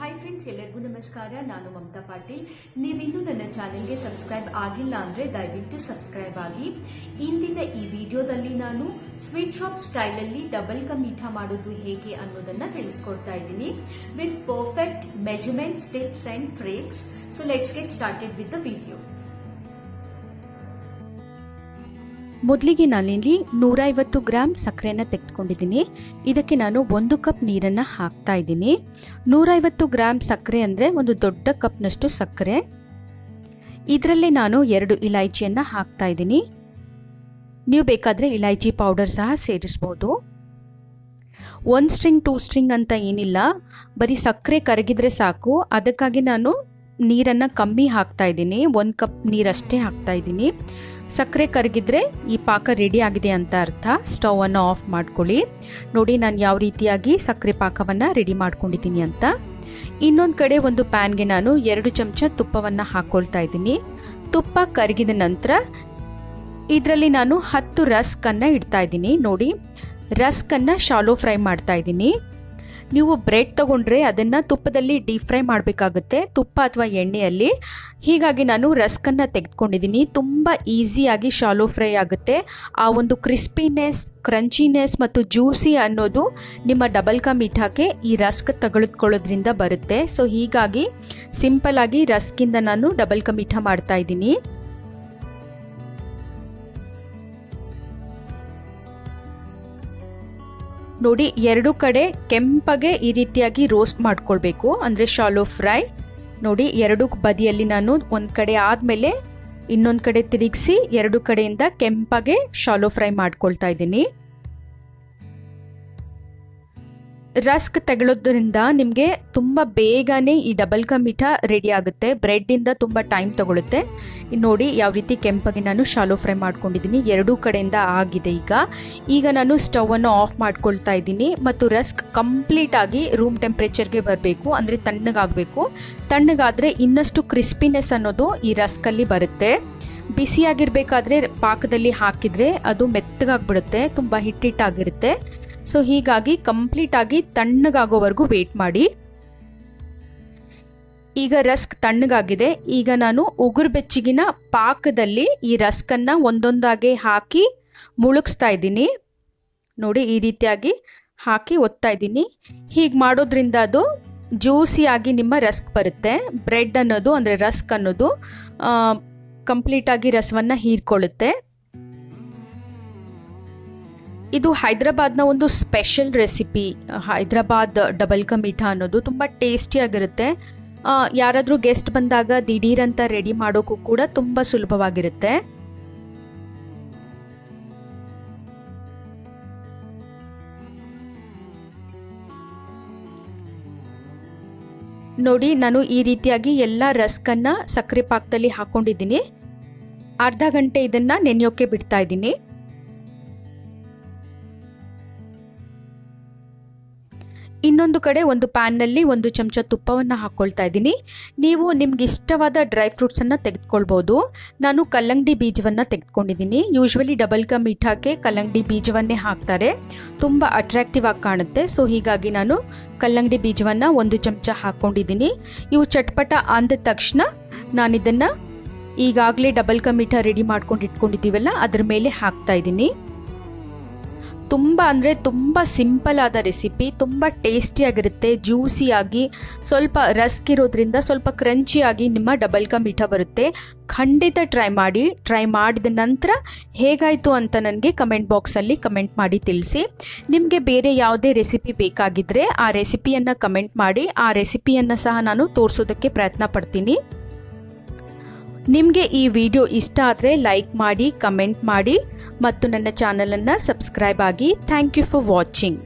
Hi friends, ಎಲ್ಲರಿಗೂ ನಮಸ್ಕಾರ. ನಾನು ಮಮತಾ ಪಾಟೀಲ್. ನೀವಿನ್ನೂ ನನ್ನ ಚಾನೆಲ್ಗೆ ಸಬ್ಸ್ಕ್ರೈಬ್ ಆಗಿಲ್ಲ ಅಂದ್ರೆ ದಯವಿಟ್ಟು ಸಬ್ಸ್ಕ್ರೈಬ್ ಆಗಿ. ಇಂದಿನ ಈ ವಿಡಿಯೋದಲ್ಲಿ ನಾನು ಸ್ವೀಟ್ ಶಾಪ್ ಸ್ಟೈಲ್ ಅಲ್ಲಿ ಡಬಲ್ ಕಾ ಮೀಠಾ ಮಾಡೋದು ಹೇಗೆ ಅನ್ನೋದನ್ನ ತಿಳಿಸ್ಕೊಡ್ತಾ ಇದ್ದೀನಿ with perfect measurements, tips and tricks. So let's get started with the video. ಮೊದಲಿಗೆ ನಾನಿಲ್ಲಿ 150 ಗ್ರಾಂ ಸಕ್ಕರೆನ ತೆಗೆದುಕೊಂಡಿದ್ದೀನಿ. ಇದಕ್ಕೆ ನಾನು 1 ಕಪ್ ನೀರನ್ನು ಹಾಕ್ತಾ ಇದ್ದೀನಿ. 150 ಗ್ರಾಂ ಸಕ್ಕರೆ ಅಂದರೆ ಒಂದು ದೊಡ್ಡ ಕಪ್ನಷ್ಟು ಸಕ್ಕರೆ. ಇದರಲ್ಲಿ ನಾನು 2 ಇಲೈಚಿಯನ್ನು ಹಾಕ್ತಾ ಇದ್ದೀನಿ. ನೀವು ಬೇಕಾದರೆ ಇಲೈಚಿ ಪೌಡರ್ ಸಹ ಸೇರಿಸ್ಬೋದು. 1 ಸ್ಟ್ರಿಂಗ್ 2 ಸ್ಟ್ರಿಂಗ್ ಅಂತ ಏನಿಲ್ಲ, ಬರೀ ಸಕ್ಕರೆ ಕರಗಿದ್ರೆ ಸಾಕು. ಅದಕ್ಕಾಗಿ ನಾನು ನೀರನ್ನು ಕಮ್ಮಿ ಹಾಕ್ತಾ ಇದ್ದೀನಿ. 1 ಕಪ್ ನೀರಷ್ಟೇ ಹಾಕ್ತಾ ಇದ್ದೀನಿ. ಸಕ್ಕರೆ ಕರಗಿದ್ರೆ ಈ ಪಾಕ ರೆಡಿ ಆಗಿದೆ ಅಂತ ಅರ್ಥ. ಸ್ಟವ್ ಅನ್ನು ಆಫ್ ಮಾಡ್ಕೊಳ್ಳಿ. ನೋಡಿ ನಾನು ಯಾವ ರೀತಿಯಾಗಿ ಸಕ್ಕರೆ ಪಾಕವನ್ನು ರೆಡಿ ಮಾಡ್ಕೊಂಡಿದ್ದೀನಿ ಅಂತ. ಇನ್ನೊಂದು ಕಡೆ ಒಂದು ಪ್ಯಾನ್ಗೆ ನಾನು 2 ಚಮಚ ತುಪ್ಪವನ್ನು ಹಾಕ್ಕೊಳ್ತಾ ಇದ್ದೀನಿ. ತುಪ್ಪ ಕರಗಿದ ನಂತರ ಇದರಲ್ಲಿ ನಾನು 10 ರಸ್ಕ್ ಅನ್ನು ಇಡ್ತಾ ಇದ್ದೀನಿ. ನೋಡಿ, ರಸ್ಕ್ ಅನ್ನು ಶಾಲೋ ಫ್ರೈ ಮಾಡ್ತಾ ಇದ್ದೀನಿ. ನೀವು ಬ್ರೆಡ್ ತಗೊಂಡ್ರೆ ಅದನ್ನ ತುಪ್ಪದಲ್ಲಿ ಡೀಪ್ ಫ್ರೈ ಮಾಡಬೇಕಾಗುತ್ತೆ, ತುಪ್ಪ ಅಥವಾ ಎಣ್ಣೆಯಲ್ಲಿ. ಹೀಗಾಗಿ ನಾನು ರಸ್ಕ್ ಅನ್ನ ತೆಗೆದುಕೊಂಡಿದ್ದೀನಿ. ತುಂಬಾ ಈಸಿಯಾಗಿ ಶಾಲೋ ಫ್ರೈ ಆಗುತ್ತೆ. ಆ ಒಂದು ಕ್ರಿಸ್ಪಿನೆಸ್, ಕ್ರಂಚಿನೆಸ್ ಮತ್ತು ಜ್ಯೂಸಿ ಅನ್ನೋದು ನಿಮ್ಮ ಡಬಲ್ ಕಾ ಮೀಠಾಕ್ಕೆ ಈ ರಸ್ಕ್ ತೆಗೆದುಕೊಳ್ಳೋದ್ರಿಂದ ಬರುತ್ತೆ. ಸೊ ಹೀಗಾಗಿ ಸಿಂಪಲ್ ಆಗಿ ರಸ್ಕ್ ಇಂದ ನಾನು ಡಬಲ್ ಕಾ ಮೀಠಾ ಮಾಡ್ತಾ ಇದ್ದೀನಿ. ನೋಡಿ, 2 ಕಡೆ ಕೆಂಪಗೆ ಈ ರೀತಿಯಾಗಿ ರೋಸ್ಟ್ ಮಾಡ್ಕೊಳ್ಬೇಕು, ಅಂದ್ರೆ ಶಾಲೋ ಫ್ರೈ. ನೋಡಿ, 2 ಬದಿಯಲ್ಲಿ ನಾನು ಒಂದ್ ಕಡೆ ಆದ್ಮೇಲೆ ಇನ್ನೊಂದ್ ಕಡೆ ತಿರುಗಿಸಿ 2 ಕಡೆಯಿಂದ ಕೆಂಪಗೆ ಶಾಲೋ ಫ್ರೈ ಮಾಡ್ಕೊಳ್ತಾ ಇದ್ದೀನಿ. ರಸ್ಕ್ ತೆಗೆಳೋದ್ರಿಂದ ನಿಮಗೆ ತುಂಬಾ ಬೇಗನೆ ಈ ಡಬಲ್ ಕಾ ಮೀಠಾ ರೆಡಿ ಆಗುತ್ತೆ. ಬ್ರೆಡ್ ಇಂದ ತುಂಬಾ ಟೈಮ್ ತಗೊಳುತ್ತೆ. ನೋಡಿ ಯಾವ ರೀತಿ ಕೆಂಪಗೆ ನಾನು ಶಾಲೋ ಫ್ರೈ ಮಾಡ್ಕೊಂಡಿದ್ದೀನಿ. 2 ಕಡೆಯಿಂದ ಆಗಿದೆ. ಈಗ ನಾನು ಸ್ಟವ್ ಅನ್ನು ಆಫ್ ಮಾಡ್ಕೊಳ್ತಾ ಇದ್ದೀನಿ ಮತ್ತು ರಸ್ಕ್ ಕಂಪ್ಲೀಟ್ ಆಗಿ ರೂಮ್ ಟೆಂಪರೇಚರ್ಗೆ ಬರಬೇಕು, ಅಂದ್ರೆ ತಣ್ಣಗಾಗಬೇಕು. ತಣ್ಣಗಾದ್ರೆ ಇನ್ನಷ್ಟು ಕ್ರಿಸ್ಪಿನೆಸ್ ಅನ್ನೋದು ಈ ರಸ್ಕ್ ಅಲ್ಲಿ ಬರುತ್ತೆ. ಬಿಸಿಯಾಗಿರ್ಬೇಕಾದ್ರೆ ಪಾಕದಲ್ಲಿ ಹಾಕಿದ್ರೆ ಅದು ಮೆತ್ತಗಾಗ್ಬಿಡುತ್ತೆ, ತುಂಬಾ ಹಿಟ್ಟಿಟ್ಟಾಗಿರುತ್ತೆ. ಸೊ ಹೀಗಾಗಿ ಕಂಪ್ಲೀಟ್ ಆಗಿ ತಣ್ಣಗಾಗೋವರೆಗೂ ವೇಟ್ ಮಾಡಿ. ಈಗ ರಸ್ಕ್ ತಣ್ಣಗಾಗಿದೆ. ಈಗ ನಾನು ಉಗುರು ಬೆಚ್ಚಗಿನ ಪಾಕದಲ್ಲಿ ಈ ರಸ್ಕ್ ಅನ್ನ ಒಂದೊಂದಾಗಿ ಹಾಕಿ ಮುಳುಗಿಸ್ತಾ ಇದ್ದೀನಿ. ನೋಡಿ, ಈ ರೀತಿಯಾಗಿ ಹಾಕಿ ಒತ್ತಾ ಇದ್ದೀನಿ. ಹೀಗೆ ಮಾಡೋದ್ರಿಂದ ಅದು ಜ್ಯೂಸಿಯಾಗಿ ನಿಮ್ಮ ರಸ್ಕ್ ಬರುತ್ತೆ. ಬ್ರೆಡ್ ಅನ್ನೋದು ಅಂದ್ರೆ ರಸ್ಕ್ ಅನ್ನೋದು ಕಂಪ್ಲೀಟ್ ಆಗಿ ರಸವನ್ನ ಹೀರ್ಕೊಳ್ಳುತ್ತೆ. ಇದು ಹೈದರಾಬಾದ್ನ ಒಂದು ಸ್ಪೆಷಲ್ ರೆಸಿಪಿ. ಹೈದರಾಬಾದ್ ಡಬಲ್ ಕಾ ಮೀಠಾ ಅನ್ನೋದು ತುಂಬಾ ಟೇಸ್ಟಿ ಆಗಿರುತ್ತೆ. ಯಾರಾದ್ರೂ ಗೆಸ್ಟ್ ಬಂದಾಗ ದಿಢೀರಂತ ರೆಡಿ ಮಾಡೋಕ್ಕೂ ಕೂಡ ತುಂಬಾ ಸುಲಭವಾಗಿರುತ್ತೆ. ನೋಡಿ, ನಾನು ಈ ರೀತಿಯಾಗಿ ಎಲ್ಲ ರಸ್ಕ್ ಅನ್ನ ಸಕ್ಕರೆ ಪಾಕದಲ್ಲಿ ಹಾಕೊಂಡಿದ್ದೀನಿ. ಅರ್ಧ ಗಂಟೆ ಇದನ್ನ ನೆನೆಯೋಕೆ ಬಿಡ್ತಾ ಇದ್ದೀನಿ. ಇನ್ನೊಂದು ಕಡೆ ಒಂದು ಪ್ಯಾನ್ ನಲ್ಲಿ 1 ಚಮಚ ತುಪ್ಪವನ್ನು ಹಾಕೊಳ್ತಾ ಇದ್ದೀನಿ. ನೀವು ನಿಮ್ಗೆ ಇಷ್ಟವಾದ ಡ್ರೈ ಫ್ರೂಟ್ಸ್ ಅನ್ನ ತೆಗೆದುಕೊಳ್ಬಹುದು. ನಾನು ಕಲ್ಲಂಗಡಿ ಬೀಜವನ್ನ ತೆಗೆದುಕೊಂಡಿದ್ದೀನಿ. ಯೂಶುವಲಿ ಡಬಲ್ ಕಾ ಮೀಠಾಕ್ಕೆ ಕಲ್ಲಂಗಡಿ ಬೀಜವನ್ನೇ ಹಾಕ್ತಾರೆ, ತುಂಬಾ ಅಟ್ರಾಕ್ಟಿವ್ ಆಗಿ ಕಾಣುತ್ತೆ. ಸೊ ಹೀಗಾಗಿ ನಾನು ಕಲ್ಲಂಗಡಿ ಬೀಜವನ್ನ 1 ಚಮಚ ಹಾಕೊಂಡಿದ್ದೀನಿ. ಇವು ಚಟ್ಪಟ ಅಂದ ತಕ್ಷಣ ನಾನು ಇದನ್ನ ಈಗಾಗಲೇ ಡಬಲ್ ಕಾ ಮೀಠಾ ರೆಡಿ ಮಾಡ್ಕೊಂಡು ಇಟ್ಕೊಂಡಿದ್ದೀವಲ್ಲ ಅದ್ರ ಮೇಲೆ ಹಾಕ್ತಾ ಇದ್ದೀನಿ. ತುಂಬಾ ಅಂದ್ರೆ ತುಂಬಾ ಸಿಂಪಲ್ ಆದ ರೆಸಿಪಿ, ತುಂಬಾ ಟೇಸ್ಟಿ ಆಗಿರುತ್ತೆ. ಜ್ಯೂಸಿಯಾಗಿ, ಸ್ವಲ್ಪ ರಸ್ಕ್ ಇರೋದ್ರಿಂದ ಸ್ವಲ್ಪ ಕ್ರಂಚಿಯಾಗಿ ನಿಮ್ಮ ಡಬಲ್ ಕಾ ಮೀಠಾ ಬರುತ್ತೆ. ಖಂಡಿತ ಟ್ರೈ ಮಾಡಿ. ಟ್ರೈ ಮಾಡಿದ ನಂತರ ಹೇಗಾಯ್ತು ಅಂತ ನನಗೆ ಕಮೆಂಟ್ ಬಾಕ್ಸ್ ಅಲ್ಲಿ ಕಮೆಂಟ್ ಮಾಡಿ ತಿಳಿಸಿ. ನಿಮಗೆ ಬೇರೆ ಯಾವುದೇ ರೆಸಿಪಿ ಬೇಕಾಗಿದ್ರೆ ಆ ರೆಸಿಪಿಯನ್ನ ಕಮೆಂಟ್ ಮಾಡಿ. ಆ ರೆಸಿಪಿಯನ್ನ ಸಹ ನಾನು ತೋರಿಸೋದಕ್ಕೆ ಪ್ರಯತ್ನ ಪಡ್ತೀನಿ. ನಿಮಗೆ ಈ ವಿಡಿಯೋ ಇಷ್ಟ ಆದರೆ ಲೈಕ್ ಮಾಡಿ, ಕಮೆಂಟ್ ಮಾಡಿ ಮತ್ತು ನನ್ನ ಚಾನಲ್ ಅನ್ನು ಸಬ್ಸ್ಕ್ರೈಬ್ ಆಗಿ. Thank you for watching.